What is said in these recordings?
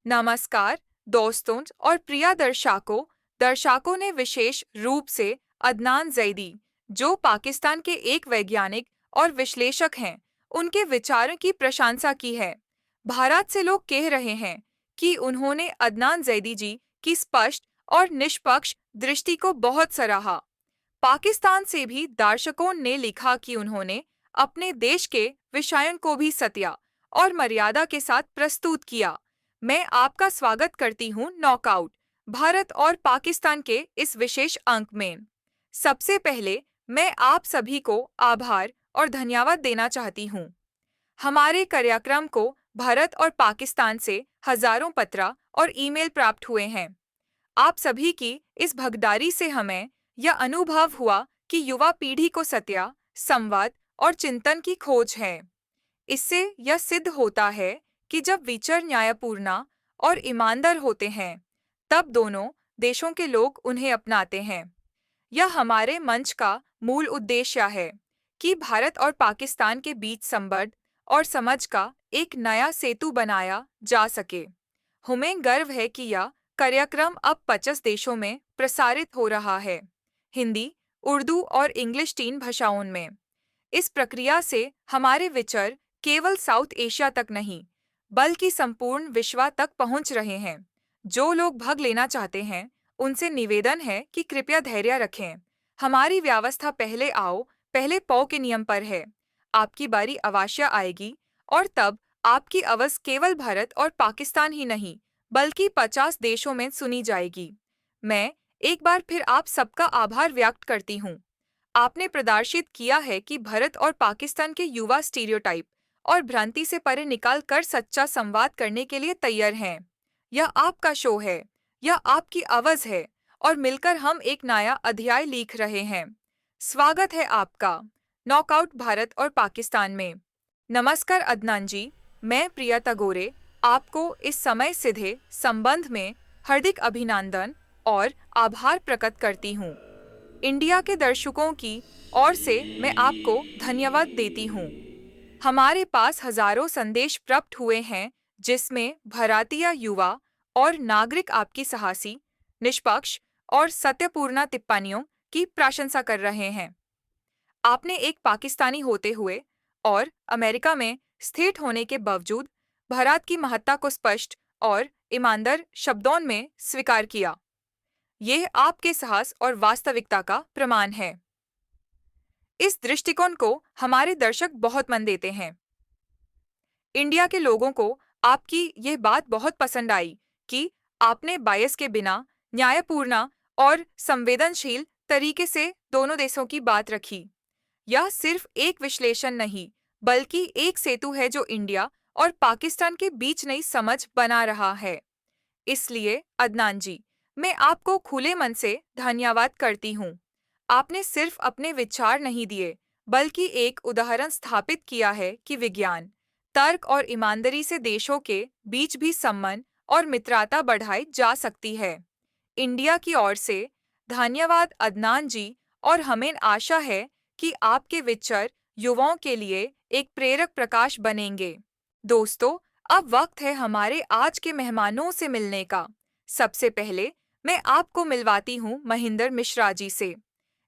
नमस्कार दोस्तों और प्रिय दर्शकों ने विशेष रूप से अदनान जैदी, जो पाकिस्तान के एक वैज्ञानिक और विश्लेषक हैं, उनके विचारों की प्रशंसा की है। भारत से लोग कह रहे हैं कि उन्होंने अदनान जैदी जी की स्पष्ट और निष्पक्ष दृष्टि को बहुत सराहा। पाकिस्तान से भी दर्शकों ने लिखा कि उन्होंने अपने देश के विषयों को भी सत्य और मर्यादा के साथ प्रस्तुत किया। मैं आपका स्वागत करती हूँ नॉकआउट भारत और पाकिस्तान के इस विशेष अंक में। सबसे पहले मैं आप सभी को आभार और धन्यवाद देना चाहती हूँ। हमारे कार्यक्रम को भारत और पाकिस्तान से हजारों पत्र और ईमेल प्राप्त हुए हैं। आप सभी की इस भागीदारी से हमें यह अनुभव हुआ कि युवा पीढ़ी को सत्य, संवाद और चिंतन की खोज है। इससे यह सिद्ध होता है कि जब विचार न्यायपूर्ण और ईमानदार होते हैं, तब दोनों देशों के लोग उन्हें अपनाते हैं। यह हमारे मंच का मूल उद्देश्य है कि भारत और पाकिस्तान के बीच संबंध और समझ का एक नया सेतु बनाया जा सके। हमें गर्व है कि यह कार्यक्रम अब 50 देशों में प्रसारित हो रहा है, हिंदी, उर्दू और इंग्लिश 3 भाषाओं में। इस प्रक्रिया से हमारे विचार केवल साउथ एशिया तक नहीं, बल्कि संपूर्ण विश्व तक पहुंच रहे हैं। जो लोग भाग लेना चाहते हैं, उनसे निवेदन है कि कृपया धैर्य रखें। हमारी व्यवस्था पहले आओ, पहले पाओ के नियम पर है। आपकी बारी अवश्य आएगी और तब आपकी आवाज़ केवल भारत और पाकिस्तान ही नहीं, बल्कि 50 देशों में सुनी जाएगी। मैं एक बार फिर आप सबका आभार व्यक्त करती हूँ। आपने प्रदर्शित किया है कि भारत और पाकिस्तान के युवा स्टीरियोटाइप और भ्रांति से परे निकाल कर सच्चा संवाद करने के लिए तैयार हैं। यह आपका शो है, यह आपकी आवाज़ है और मिलकर हम एक नया अध्याय लिख रहे हैं। स्वागत है आपका नॉकआउट भारत और पाकिस्तान में। नमस्कार अदनान जी, मैं प्रियता गोरे आपको इस समय सीधे संबंध में हार्दिक अभिनंदन और आभार प्रकट करती हूँ। इंडिया के दर्शकों की ओर से मैं आपको धन्यवाद देती हूँ। हमारे पास हजारों संदेश प्राप्त हुए हैं, जिसमें भारतीय युवा और नागरिक आपकी साहसी, निष्पक्ष और सत्यपूर्ण टिप्पणियों की प्रशंसा कर रहे हैं। आपने एक पाकिस्तानी होते हुए और अमेरिका में स्थित होने के बावजूद भारत की महत्ता को स्पष्ट और ईमानदार शब्दों में स्वीकार किया। यह आपके साहस और वास्तविकता का प्रमाण है। इस दृष्टिकोण को हमारे दर्शक बहुत मान देते हैं। इंडिया के लोगों को आपकी यह बात बहुत पसंद आई कि आपने बायस के बिना न्यायपूर्ण और संवेदनशील तरीके से दोनों देशों की बात रखी। यह सिर्फ एक विश्लेषण नहीं, बल्कि एक सेतु है जो इंडिया और पाकिस्तान के बीच नई समझ बना रहा है। इसलिए अदनान जी, मैं आपको खुले मन से धन्यवाद करती हूँ। आपने सिर्फ अपने विचार नहीं दिए, बल्कि एक उदाहरण स्थापित किया है कि विज्ञान, तर्क और ईमानदारी से देशों के बीच भी संबंध और मित्रता बढ़ाई जा सकती है। इंडिया की ओर से धन्यवाद अदनान जी, और हमें आशा है कि आपके विचार युवाओं के लिए एक प्रेरक प्रकाश बनेंगे। दोस्तों, अब वक्त है हमारे आज के मेहमानों से मिलने का। सबसे पहले मैं आपको मिलवाती हूँ महेंद्र मिश्रा जी से।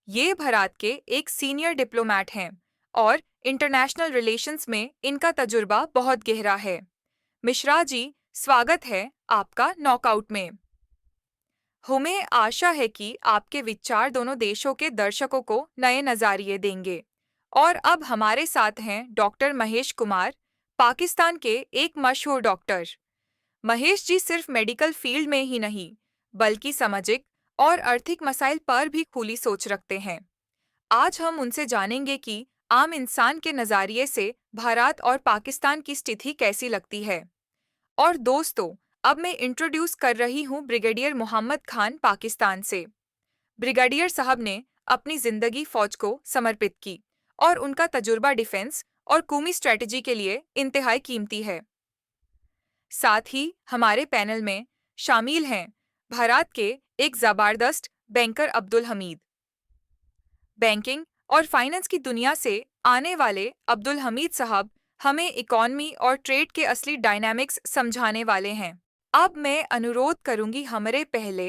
ये भारत के एक सीनियर डिप्लोमेट हैं और इंटरनेशनल रिलेशंस में इनका तजुर्बा बहुत गहरा है। मिश्रा जी, स्वागत है आपका नॉकआउट में। हमें आशा है कि आपके विचार दोनों देशों के दर्शकों को नए नज़रिए देंगे। और अब हमारे साथ हैं डॉक्टर महेश कुमार, पाकिस्तान के एक मशहूर डॉक्टर। महेश जी सिर्फ मेडिकल फील्ड में ही नहीं, बल्कि सामाजिक और आर्थिक मसाइल पर भी खुली सोच रखते हैं। आज हम उनसे जानेंगे कि आम इंसान के नज़रिए से भारत और पाकिस्तान की स्थिति कैसी लगती है। और दोस्तों, अब मैं इंट्रोड्यूस कर रही हूँ ब्रिगेडियर मोहम्मद खान, पाकिस्तान से। ब्रिगेडियर साहब ने अपनी जिंदगी फौज को समर्पित की और उनका तजुर्बा डिफेंस और कौमी स्ट्रेटजी के लिए इंतहाई कीमती है। साथ ही हमारे पैनल में शामिल हैं भारत के एक जबरदस्त बैंकर अब्दुल हमीद। बैंकिंग और फाइनेंस की दुनिया से आने वाले अब्दुल हमीद साहब हमें इकॉनमी और ट्रेड के असली डायनामिक्स समझाने वाले हैं। अब मैं अनुरोध करूंगी हमारे पहले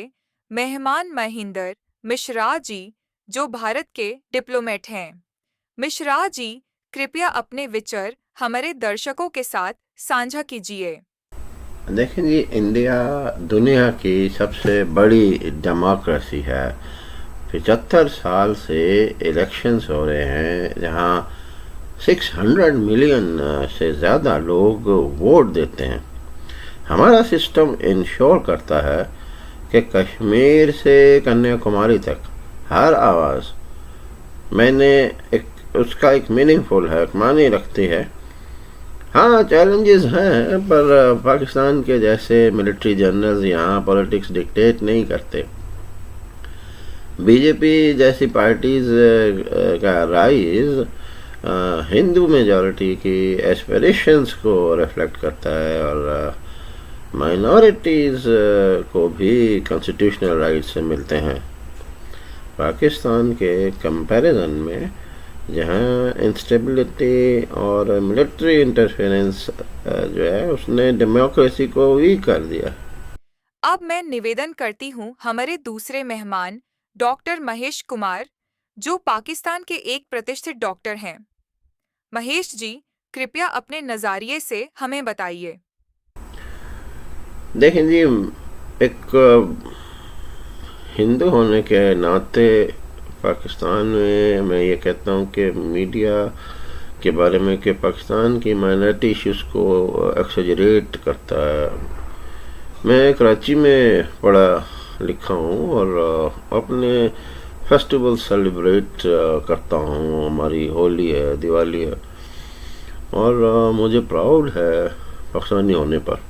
मेहमान महेंद्र मिश्रा जी, जो भारत के डिप्लोमेट हैं। मिश्रा जी, कृपया अपने विचार हमारे दर्शकों के साथ साझा कीजिए। देखें जी, इंडिया दुनिया की सबसे बड़ी डेमोक्रेसी है। 75 साल से इलेक्शंस हो रहे हैं जहां 600 मिलियन से ज़्यादा लोग वोट देते हैं। हमारा सिस्टम इंश्योर करता है कि कश्मीर से कन्याकुमारी तक हर आवाज़ मैंने एक उसका एक मीनिंगफुल है, एक मानी रखती है। हाँ, चैलेंजेस हैं, पर पाकिस्तान के जैसे मिलिट्री जनरल्स यहाँ पॉलिटिक्स डिक्टेट नहीं करते। बीजेपी जैसी पार्टीज का राइज हिंदू मेजॉरिटी की एस्पिरेशंस को रिफ्लेक्ट करता है और माइनॉरिटीज़ को भी कॉन्स्टिट्यूशनल राइट्स मिलते हैं। पाकिस्तान के कंपैरिजन में जहाँ इंस्टेबिलिटी और मिलिट्री इंटरफेरेंस जो है उसने डेमोक्रेसी को वीक कर दिया। अब मैं निवेदन करती हूँ हमारे दूसरे मेहमान डॉक्टर महेश कुमार, जो पाकिस्तान के एक प्रतिष्ठित डॉक्टर हैं। महेश जी, कृपया अपने नज़रिए से हमें बताइए। देखें जी, एक हिंदू होने के नाते पाकिस्तान में मैं ये कहता हूँ कि मीडिया के बारे में कि पाकिस्तान की माइनॉरिटी इश्यूज़ को एक्सेजरेट करता है। मैं कराची में पढ़ा लिखा हूँ और अपने फेस्टिवल सेलिब्रेट करता हूँ। हमारी होली है, दिवाली है, और मुझे प्राउड है पाकिस्तानी होने पर।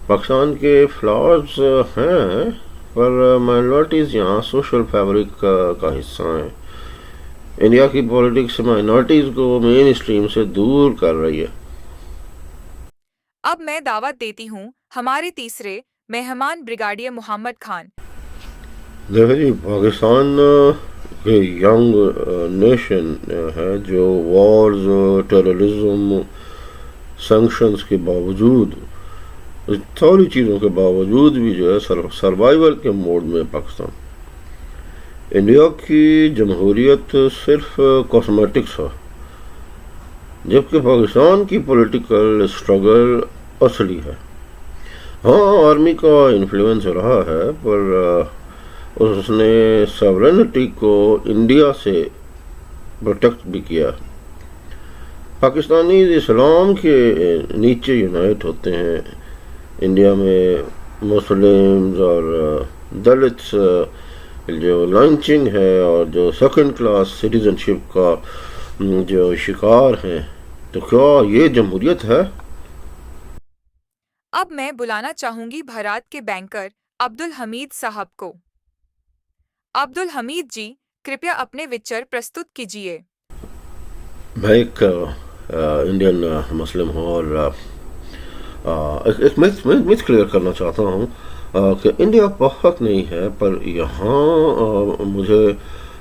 पाकिस्तान के फ्लॉज हैं, पर माइनॉरिटीज़ यहाँ सोशल फैब्रिक का हिस्सा हैं। इंडिया की पॉलिटिक्स माइनॉरिटीज़ को मेन स्ट्रीम से दूर कर रही है। अब मैं दावत देती हूँ हमारे तीसरे मेहमान ब्रिगेडियर मोहम्मद खान। देखो जी, पाकिस्तान के यंग नेशन है जो वॉर्स, टेररिज्म, सैंक्शंस के बावजूद, इस सारी चीज़ों के बावजूद भी जो है सर्वाइवल के मोड में पाकिस्तान। इंडिया की जमहूरियत सिर्फ कॉस्मेटिक्स है, जबकि पाकिस्तान की पॉलिटिकल स्ट्रगल असली है। हाँ, आर्मी का इन्फ्लुएंस रहा है, पर उसने सॉवरेनिटी को इंडिया से प्रोटेक्ट भी किया। पाकिस्तानी इस्लाम के नीचे यूनाइट होते हैं। इंडिया में मुस्लिम्स और दलित्स जो लंचिंग है और जो सेकंड क्लास सिटीजनशिप का जो शिकार हैं, तो क्या ये जमहूरियत है? अब मैं बुलाना चाहूंगी भारत के बैंकर अब्दुल हमीद साहब को। अब्दुल हमीद जी, कृपया अपने विचार प्रस्तुत कीजिए। मैं एक इंडियन मुस्लिम हूँ और एक मिथ क्लियर करना चाहता हूँ कि इंडिया परफेक्ट नहीं है, पर यहाँ मुझे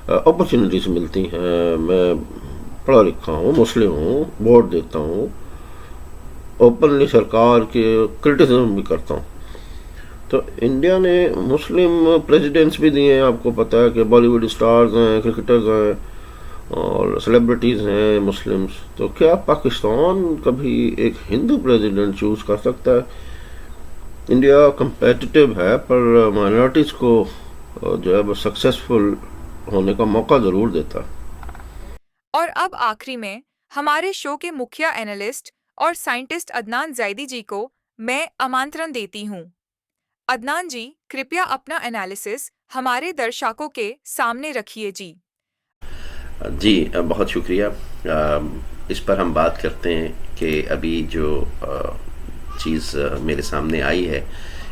अपॉर्चुनिटीज़ मिलती हैं। मैं पढ़ा लिखा हूँ, मुस्लिम हूँ, वोट देता हूँ, ओपनली सरकार के क्रिटिसिज्म भी करता हूँ। तो इंडिया ने मुस्लिम प्रेसिडेंट्स भी दिए हैं। आपको पता है कि बॉलीवुड स्टार्स हैं, क्रिकेटर्स हैं और सेलिब्रिटीज़ हैं मुस्लिम्स। तो क्या पाकिस्तान कभी एक हिंदू प्रेसिडेंट चूज़ कर सकता है? इंडिया कंपेटिटिव है, पर माइनॉरिटीज़ को जो है वो सक्सेसफुल होने का मौका ज़रूर देता है। और अब आखिरी में हमारे शो के मुख्य एनालिस्ट और साइंटिस्ट अदनान जैदी जी को मैं आमंत्रण देती हूँ। अदनान जी, कृपया अपना एनालिसिस हमारे दर्शकों के सामने रखिए जी। जी, बहुत शुक्रिया। इस पर हम बात करते हैं कि अभी जो चीज़ मेरे सामने आई है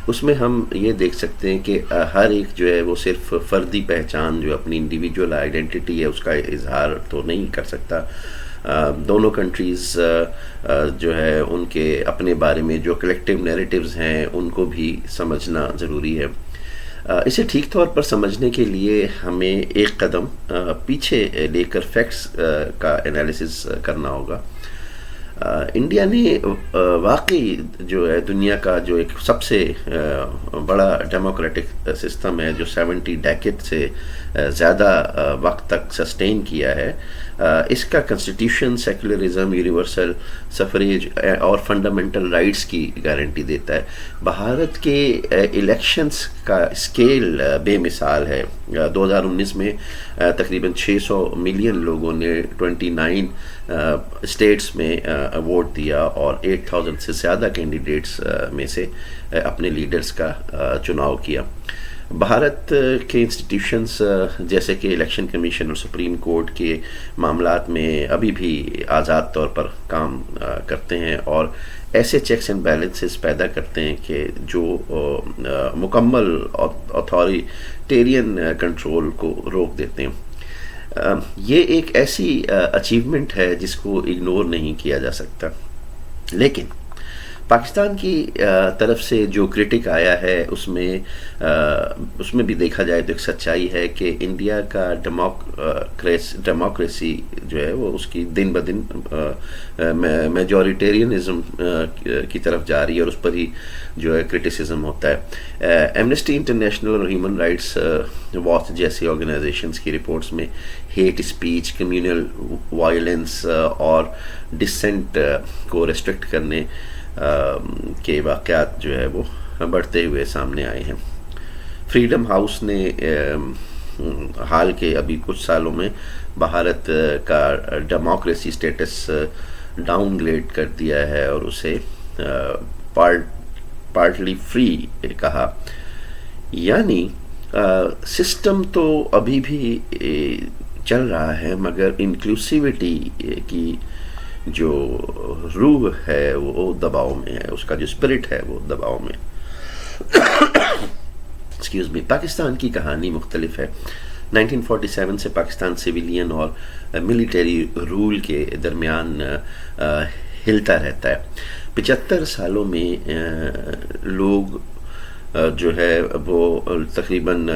उसमें हम ये देख सकते हैं कि हर एक जो है वो सिर्फ फ़र्दी पहचान, जो अपनी इंडिविजुअल आइडेंटिटी है, उसका इजहार तो नहीं कर सकता। दोनों कंट्रीज़ जो है उनके अपने बारे में जो कलेक्टिव नैरेटिव्स हैं उनको भी समझना ज़रूरी है। इसे ठीक तौर पर समझने के लिए हमें एक कदम पीछे लेकर फैक्ट्स का एनालिसिस करना होगा। इंडिया ने वाकई जो है दुनिया का जो एक सबसे बड़ा डेमोक्रेटिक सिस्टम है जो 70 डेकेड से ज़्यादा वक्त तक सस्टेन किया है, इसका कॉन्स्टिट्यूशन सेकुलरिज्म, यूनिवर्सल सफरेज और फंडामेंटल राइट्स की गारंटी देता है। भारत के इलेक्शंस का स्केल बेमिसाल है। 2019 में तकरीबन 600 मिलियन लोगों ने 29 स्टेट्स में वोट दिया और 8000 से ज़्यादा कैंडिडेट्स में से अपने लीडर्स का चुनाव किया। भारत के इंस्टीट्यूशंस जैसे कि इलेक्शन कमीशन और सुप्रीम कोर्ट के मामलात में अभी भी आज़ाद तौर पर काम करते हैं और ऐसे चेक्स एंड बैलेंसेस पैदा करते हैं कि जो मुकम्मल अथॉरिटेरियन कंट्रोल को रोक देते हैं। ये एक ऐसी अचीवमेंट है जिसको इग्नोर नहीं किया जा सकता। लेकिन पाकिस्तान की तरफ से जो क्रिटिक आया है उसमें भी देखा जाए तो एक सच्चाई है कि इंडिया का डेमोक्रेसी जो है वो उसकी दिन ब दिन मेजॉरिटेरियनिज्म की तरफ जा रही है और उस पर ही जो है क्रिटिसिज्म होता है। एमनेस्टी इंटरनेशनल और ह्यूमन राइट्स वॉच जैसी ऑर्गेनाइजेशंस की रिपोर्ट्स में हेट स्पीच, कम्युनल वायलेंस और डिसेंट को रेस्ट्रिक्ट करने के वाक़यात जो है वो बढ़ते हुए सामने आए हैं। फ्रीडम हाउस ने हाल के अभी कुछ सालों में भारत का डेमोक्रेसी स्टेटस डाउनग्रेड कर दिया है और उसे पार्टली फ्री कहा। यानी सिस्टम तो अभी भी चल रहा है मगर इंक्लूसिविटी की जो रूह है वो दबाव में है, उसका जो स्पिरिट है वो दबाव में। Excuse me. पाकिस्तान की कहानी मुख्तलिफ है। 1947 से पाकिस्तान सिविलियन और मिलिट्री रूल के दरमियान हिलता रहता है। 75 सालों में लोग जो है वो तकरीबन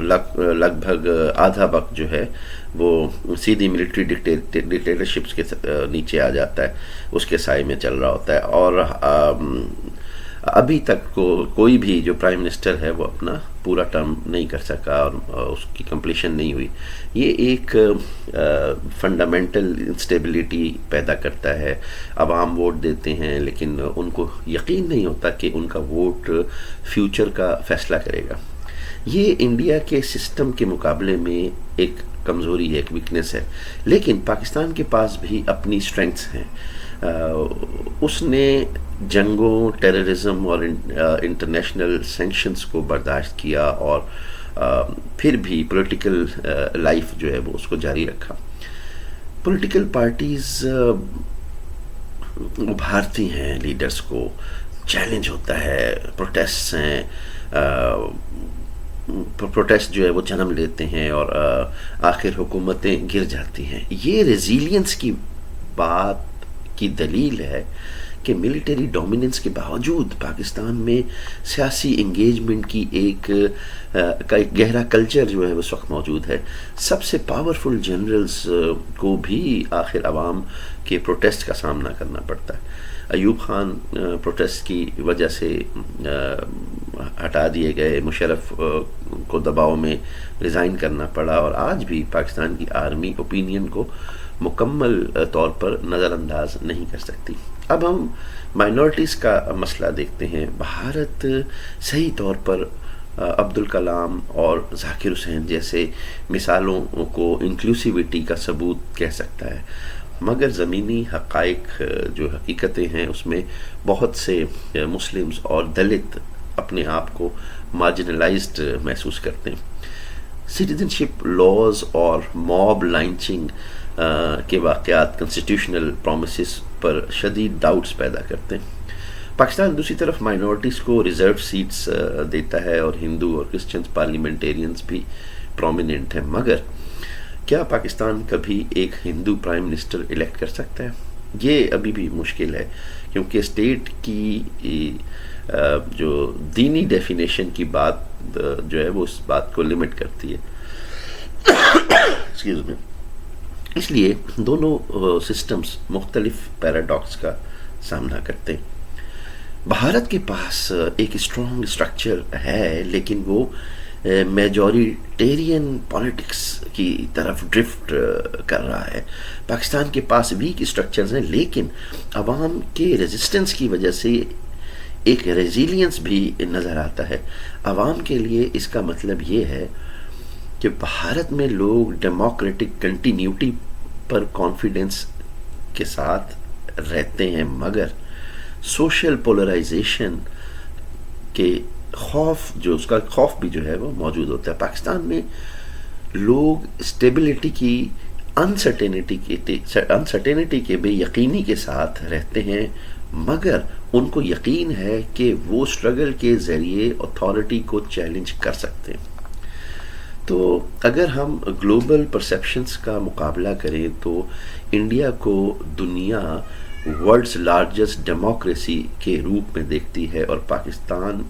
लगभग आधा वक्त जो है वो सीधी मिलिट्री डिक्टेटरशिप्स के नीचे आ जाता है, उसके साए में चल रहा होता है। और अभी तक कोई भी जो प्राइम मिनिस्टर है वो अपना पूरा टर्म नहीं कर सका और उसकी कंप्लीशन नहीं हुई। ये एक फंडामेंटल इंस्टेबिलिटी पैदा करता है। आवाम वोट देते हैं लेकिन उनको यकीन नहीं होता कि उनका वोट फ्यूचर का फैसला करेगा। ये इंडिया के सिस्टम के मुकाबले में एक कमज़ोरी है, एक वीकनेस है। लेकिन पाकिस्तान के पास भी अपनी स्ट्रेंथ्स हैं। उसने जंगों, टेररिज्म और इंटरनेशनल सैंक्शंस को बर्दाश्त किया और फिर भी पॉलिटिकल लाइफ जो है वो उसको जारी रखा। पॉलिटिकल पार्टीज़ उभारती हैं लीडर्स को, चैलेंज होता है, प्रोटेस्ट हैं, प्रोटेस्ट जो है वो जन्म लेते हैं और आखिर हुकूमतें गिर जाती हैं। ये रेजिलियंस की बात की दलील है कि मिलिट्री डोमिनेंस के बावजूद पाकिस्तान में सियासी इंगेजमेंट की एक गहरा कल्चर जो है उस वक्त मौजूद है। सबसे पावरफुल जनरल्स को भी आखिर आवाम के प्रोटेस्ट का सामना करना पड़ता है। अयूब खान प्रोटेस्ट की वजह से हटा दिए गए, मुशर्रफ को दबाव में रिज़ाइन करना पड़ा और आज भी पाकिस्तान की आर्मी ओपिनियन को मुकम्मल तौर पर नज़रअंदाज नहीं कर सकती। अब हम माइनॉरिटीज़ का मसला देखते हैं। भारत सही तौर पर अब्दुल कलाम और जाकिर हुसैन जैसे मिसालों को इंक्लूसिविटी का सबूत कह सकता है, मगर ज़मीनी हक़ाइक़ जो हकीकतें हैं उसमें बहुत से मुस्लिम्स और दलित अपने आप को मार्जिनलाइज्ड महसूस करते हैं। सिटीजनशिप लॉज और मॉब लाइंचिंग के वाक़यात कॉन्स्टिट्यूशनल प्रोमिसेस पर शदीद डाउट्स पैदा करते हैं। पाकिस्तान दूसरी तरफ माइनॉरिटीज़ को रिज़र्व सीट्स देता है और हिंदू और क्रिश्चियंस पार्लियामेंटेरियंस भी प्रोमिनेंट हैं, मगर क्या पाकिस्तान कभी एक हिंदू प्राइम मिनिस्टर इलेक्ट कर सकता है? ये अभी भी मुश्किल है क्योंकि स्टेट की जो दीनी डेफिनेशन की बात जो है वो उस बात को लिमिट करती है। Excuse me. इसलिए दोनों सिस्टम्स मुख्तलिफ पैराडॉक्स का सामना करते हैं। भारत के पास एक स्ट्रॉन्ग स्ट्रक्चर है, लेकिन वो मेजॉरिटेरियन पॉलिटिक्स की तरफ ड्रिफ्ट कर रहा है। पाकिस्तान के पास वीक स्ट्रक्चर्स हैं, लेकिन अवाम के रेजिस्टेंस की वजह से एक रेजिलियंस भी नज़र आता है। अवाम के लिए इसका मतलब ये है कि भारत में लोग डेमोक्रेटिक कंटिन्यूटी पर कॉन्फिडेंस के साथ रहते हैं, मगर सोशल पोलराइजेशन के उसका खौफ भी जो है वो मौजूद होता है। पाकिस्तान में लोग स्टेबिलिटी की अनसर्टेनिटी के बेयकीनी के साथ रहते हैं, मगर उनको यकीन है कि वो स्ट्रगल के ज़रिए अथॉरिटी को चैलेंज कर सकते हैं। तो अगर हम ग्लोबल परसेप्शंस का मुकाबला करें तो इंडिया को दुनिया वर्ल्ड्स लार्जेस्ट डेमोक्रेसी के रूप में देखती है, और पाकिस्तान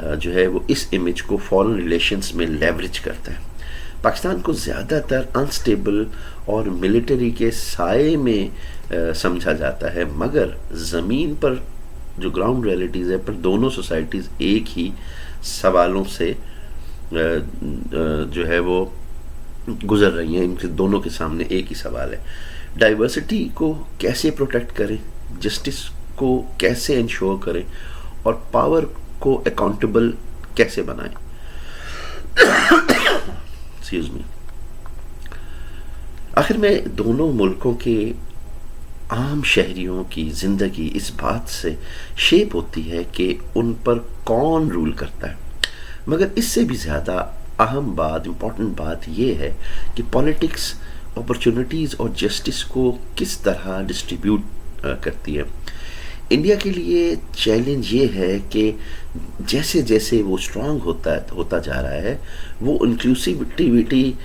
जो है वो इस इमेज को फॉरेन रिलेशंस में लेवरेज करता है। पाकिस्तान को ज़्यादातर अनस्टेबल और मिलिट्री के साए में समझा जाता है, मगर ज़मीन पर जो ग्राउंड रियलिटीज़ है पर दोनों सोसाइटीज़ एक ही सवालों से जो है वो गुजर रही हैं। इनके दोनों के सामने एक ही सवाल है, डाइवर्सिटी को कैसे प्रोटेक्ट करें, जस्टिस को कैसे इंश्योर करें, और पावर को अकाउंटेबल कैसे बनाएं। Excuse me. आखिर में दोनों मुल्कों के आम शहरियों की ज़िंदगी इस बात से शेप होती है कि उन पर कौन रूल करता है, मगर इससे भी ज़्यादा अहम बात, इम्पॉर्टेंट बात यह है कि पॉलिटिक्स अपॉर्चुनिटीज़ और जस्टिस को किस तरह डिस्ट्रीब्यूट करती है। इंडिया के लिए चैलेंज ये है कि जैसे जैसे वो स्ट्रांग होता जा रहा है, वो इंक्लूसिविटी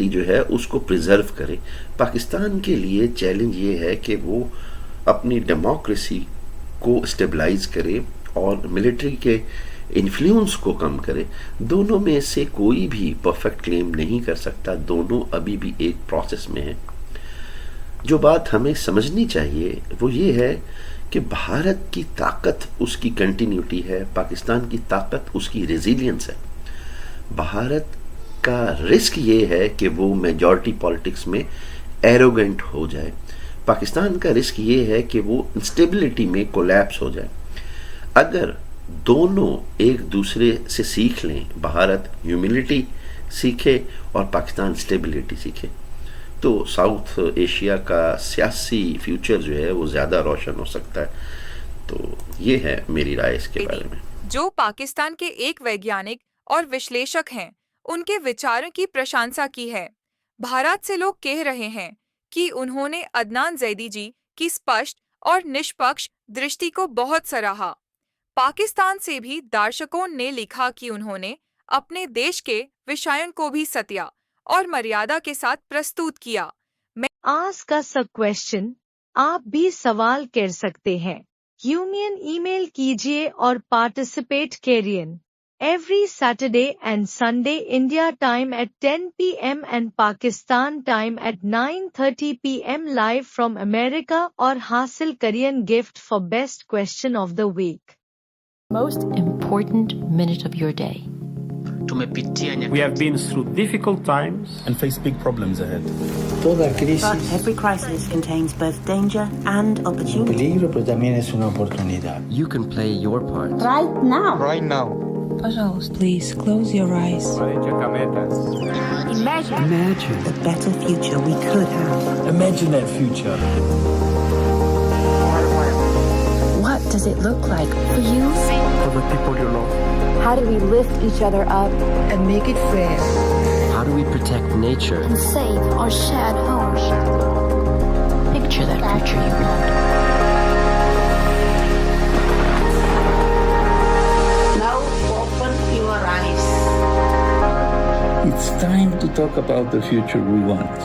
जो है उसको प्रिजर्व करे। पाकिस्तान के लिए चैलेंज ये है कि वो अपनी डेमोक्रेसी को स्टेबलाइज करे और मिलिट्री के इन्फ्लुएंस को कम करे। दोनों में से कोई भी परफेक्ट क्लेम नहीं कर सकता, दोनों अभी भी एक प्रोसेस में है। जो बात हमें समझनी चाहिए वो ये है कि भारत की ताकत उसकी कंटिन्यूटी है, पाकिस्तान की ताकत उसकी रेजिलियंस है। भारत का रिस्क ये है कि वो मेजॉरिटी पॉलिटिक्स में एरोगेंट हो जाए, पाकिस्तान का रिस्क ये है कि वो इंस्टेबिलिटी में कोलैप्स हो जाए। अगर दोनों एक दूसरे से सीख लें, भारत ह्यूमिलिटी सीखे और पाकिस्तान स्टेबिलिटी सीखे, तो साउथ एशिया का सियासी फ्यूचर जो है वो ज़्यादा रोशन हो सकता है। तो ये है मेरी राय इसके बारे में। जो पाकिस्तान के एक वैज्ञानिक और विश्लेषक हैं, उनके विचारों की प्रशंसा की है। भारत से लोग कह रहे हैं कि उन्होंने अदनान जैदी जी की स्पष्ट और निष्पक्ष दृष्टि को बहुत सराहा। पाकिस्तान से भी दर्शकों ने लिखा कि उन्होंने अपने देश के विषयों को भी सत्य और मर्यादा के साथ प्रस्तुत किया। आस्क अस अ क्वेश्चन, आप भी सवाल कर सकते हैं। यूनियन ईमेल कीजिए और पार्टिसिपेट करिए। Every Saturday and Sunday India time at 10 p.m. and Pakistan time at 9:30 p.m. live from America और हासिल करिए gift for best question of the week. Most important minute of your day. We have been through difficult times and face big problems ahead. Toda crisis. But every crisis contains both danger and opportunity. Peligro, pero también es una oportunidad. You can play your part. Right now. Right now. Пожалуйста, please close your eyes. Imagine the better future we could have. Imagine that future. What does it look like for you? for the people you love. How do we lift each other up And make it fair. How do we protect nature? and save our shared home? Picture that future you want. Now open your eyes. It's time to talk about the future we want.